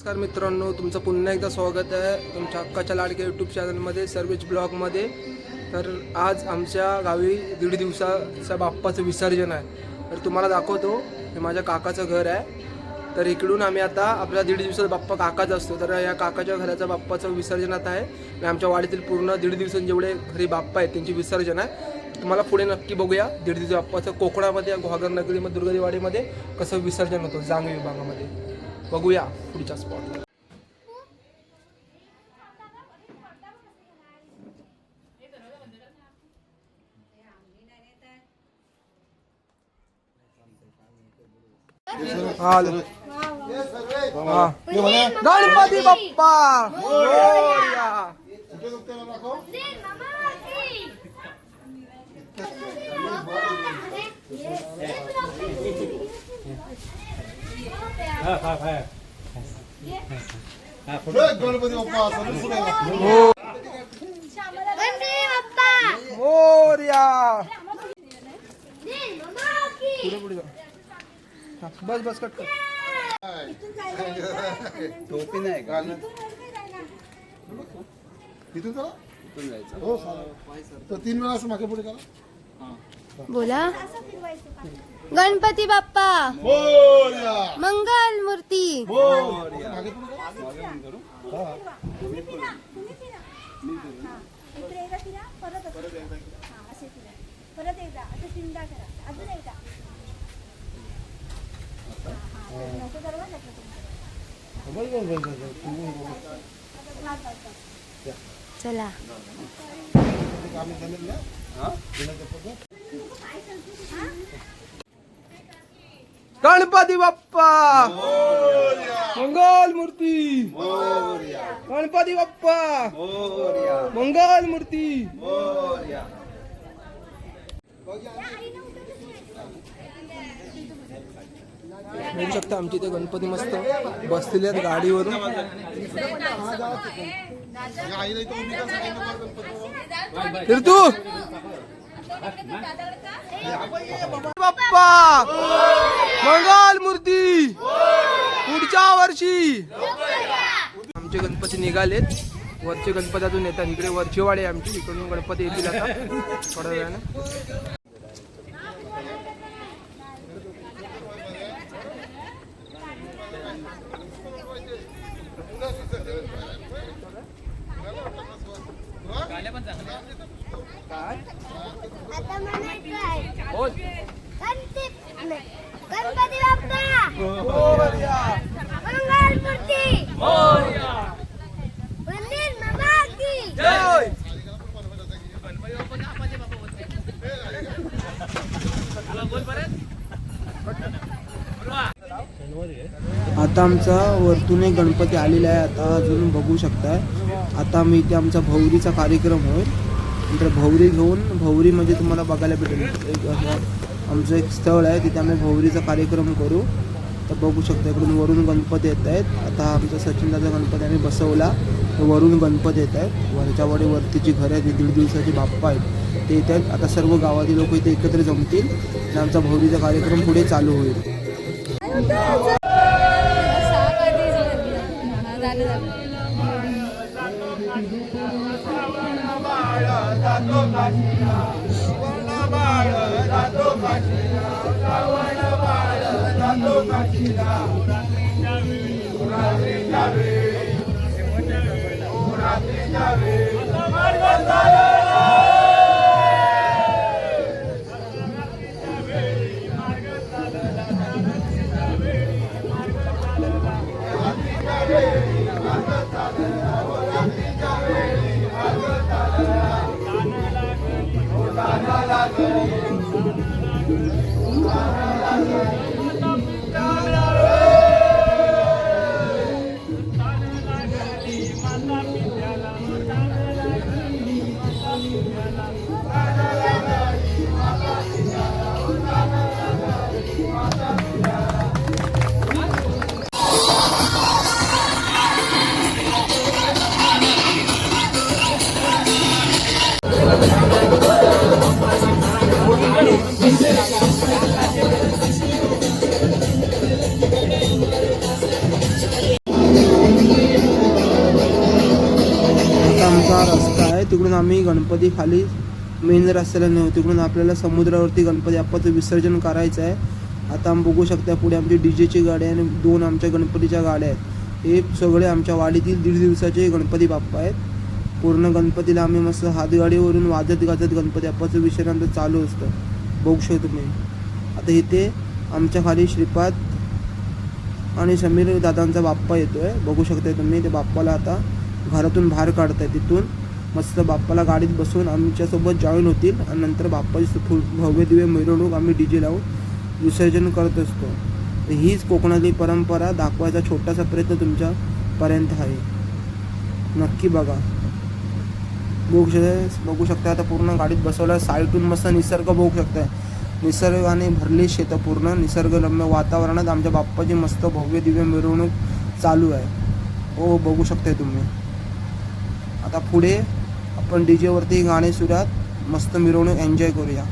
नमस्कार मित्रांनो, तुमचं पुन्हा एकदा स्वागत आहे तुमच्या हक्काच्या लाडक्या यूट्यूब चॅनलमध्ये सर्वेज ब्लॉगमध्ये. तर आज आमच्या गावी 1.5 दिवसाचा बाप्पाचं विसर्जन आहे. तर तुम्हाला दाखवतो, हे माझ्या काकाचं घर आहे. तर इकडून आम्ही आता आपला 1.5 दिवसाचा बाप्पा काकाचा असतो. तर या काकाच्या घराचा बाप्पाचं विसर्जनात आहे आणि आमच्या वाडीतील पूर्ण 1.5 दिवसांचे जेवढे घरी बाप्पा आहेत त्यांची विसर्जन आहे. तुम्हाला पुढे नक्की बघूया 1.5 दिवसाच्या बाप्पाचं कोकणामध्ये घोगर नगरीमध्ये दुर्गादेवाडीमध्ये कसं विसर्जन होतं जांग विभागामध्ये. बघूया पुढच्या स्पॉटला. गणपती बाप्पा मोरया. गणपती बाप्पा मोरया. पुढे जा. बस कट कर. टोपी नाही का इथून चला हो तर 3 वेळा असं मागे पुढे करा. बोला. गणपती बाप्पा मोरया. मंगल मूर्ती. मोरया. मागे पुढे करा. परत एकदा असं 3दा करा. अजून एकदा चला. गणपती बाप्पा मंगल मूर्ती. गणपती बाप्पा मंगल मूर्ती. बघू शकता आमची इथे गणपती मस्त बसलेले आहेत गाडीवरून. तू बाप्पा मंगल मूर्ती पुढच्या वर्षी. आमचे गणपती निघालेत. वरचे गणपती अजून येतात. इकडे वरची वाडी आहे आमची. इकडून गणपती येतील आता थोड्या वेळाने. गणपती बाप्पा मंगल मूर्ती मंदिर मामा की जय. आता आमचा वरतून एक गणपती आलेला आहे. आता अजून बघू शकताय. आता मी इथे आमचा भौरीचा कार्यक्रम होईल. नंतर भौरी घेऊन भौरी म्हणजे तुम्हाला बघायला भेटेल. आमचं एक स्थळ आहे तिथे आम्ही भौरीचा कार्यक्रम करू. तर बघू शकता इकडून वरून गणपती येत आहेत. आता आमचा सचिनदाचा गणपती आम्ही बसवला. वरून गणपती येत आहेत. वरच्या वाडी वरतीची घरं आहेत. 1.5 दिवसाची बाप्पा आहेत ते येत आहेत. आता सर्व गावातील लोक इथे एकत्र जमतील आणि आमचा भौरीचा कार्यक्रम पुढे चालू होईल. तिकडून आम्ही गणपती खाली मेन रस्त्याला नेऊ, तिकडून आपल्याला समुद्रावरती गणपती बाप्पाचं विसर्जन करायचं आहे. आता आम्ही बघू शकता पुढे आमची डीजेची गाडी आणि 2 आमच्या गणपतीच्या गाड्या आहेत. हे सगळे आमच्या वाडीतील 1.5 दिवसाचे गणपती बाप्पा आहेत. पूर्ण गणपतीला आम्ही मस्त हातगाडीवरून वाजत गाजत गणपती बाप्पाचं विसर्जन चालू असतं, बघू शकता तुम्ही. आता इथे आमच्या खाली श्रीपाद आणि समीर दादांचा बाप्पा येतोय, बघू शकता तुम्ही. ते बाप्पाला आता घरातून बाहेर काढताय. तिथून मस्त बाप्पाला गाडीत बसून आमच्यासोबत जॉईन होतील आणि नंतर बाप्पाची भव्य दिव्य मिरवणूक आम्ही डीजे लावून विसर्जन करत असतो. तर हीच कोकणातली परंपरा दाखवायचा छोटासा प्रयत्न तुमच्यापर्यंत आहे, नक्की बघा. बघू शकता आता पूर्ण गाडीत बसवलं. साईडून मस्त निसर्ग बघू शकताय, निसर्गाने भरली शेतं, पूर्ण निसर्गरम्य वातावरणात आमच्या बाप्पाची मस्त भव्य दिव्य मिरवणूक चालू आहे. हो, बघू शकताय तुम्ही. आता पुढे आपण डीजे वरती गाणे सुरात मस्त मिरवणूक एन्जॉय करूया.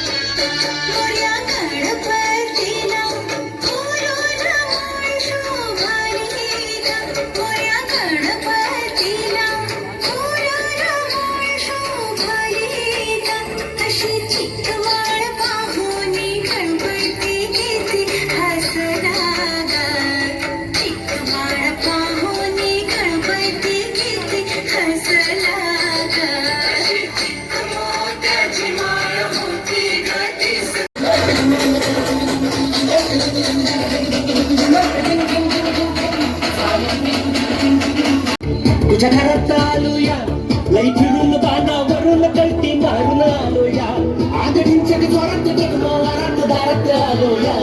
मोरया गणपतीला बोलून मन शोभालीला मोरया गणपतीला बोलून मन शोभालीला अशी चिकवाळ पाहुनी गणपती किती हसला ग चिकवाळ पाहुनी गणपती किती हसला ग मोत्याची माळ होती ग तीस तुझ्या घरात आलोया लई फिरून बाणावरून कल्टी मारून आलोया आदडींच्या जोरात वरात दारात आलोया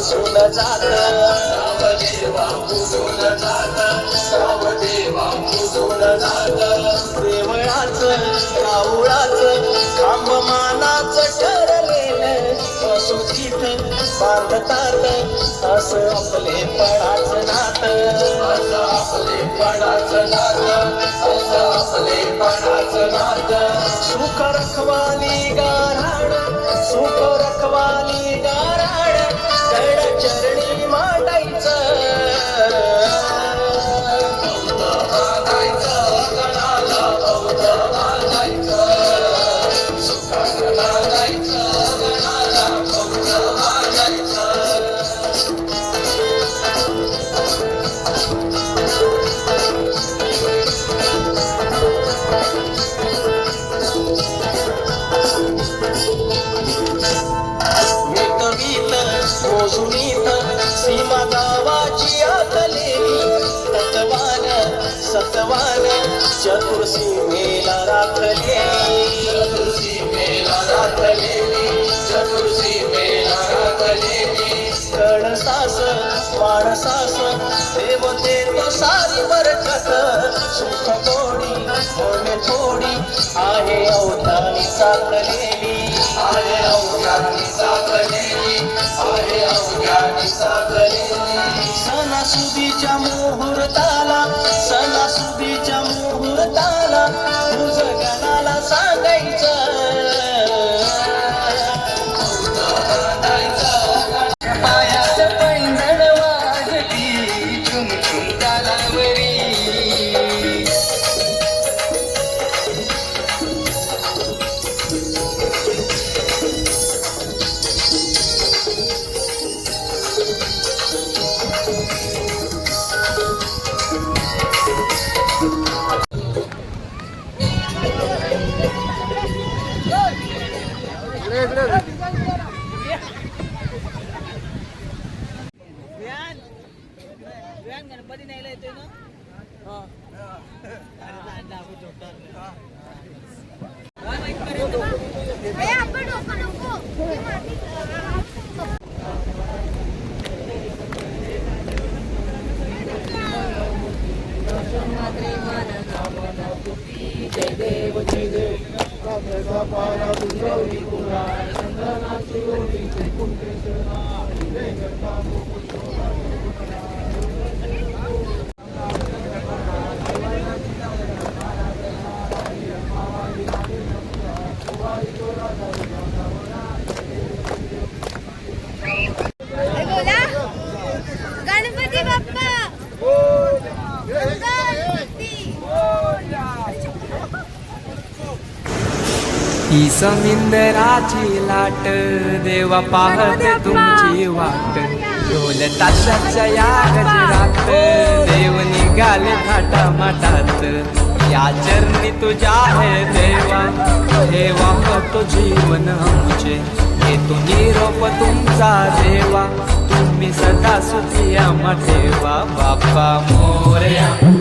पुसून जात देवा पुसून जात देवा पुसून जात देवळाचं कावळाचं खांब मानाचं ठरलेलं मसुजीत बांधतात असं आपले पणाचं नात असं आपले पणाचं नात असं आपले पणाचं नात सुख रखवाली गाराड सुख रखवाली गाराड गड चरणी मांडायचं मोजुनीत सीमा गावाची आखलेली तत्वान सत्वान चतुर्सीमेला राखलेली चतुर्सीमेला राखलेली चतुर्सीमेला राखलेली कणसास माणसास देवते तो सारी बरकत सुख थोडी होणे थोडी आहे अवतारी साकलेली आहे अवतारी साकलेली आहे अवघ्यानी साकलेली सणासुदीच्या मुहूर्ताला सणासुदीच्या मुहूर्ताला तुझं गणाला सांगायचं पायात पैंजण वाजती झुम झुम तालावरी बोला गणपती बाप्पा ही समिंदराची लाट देवा पाहते तुमची वाट ढोल ताशाच्या या गजरात देव निघाले थाटामाटात या चरणी तुझ्या आहे देवा ठेवा तो जीवन आमचे घेतो निरोप तुमचा देवा तुम्ही सदा सुखी आम्हा ठेवा बाप्पा मोरया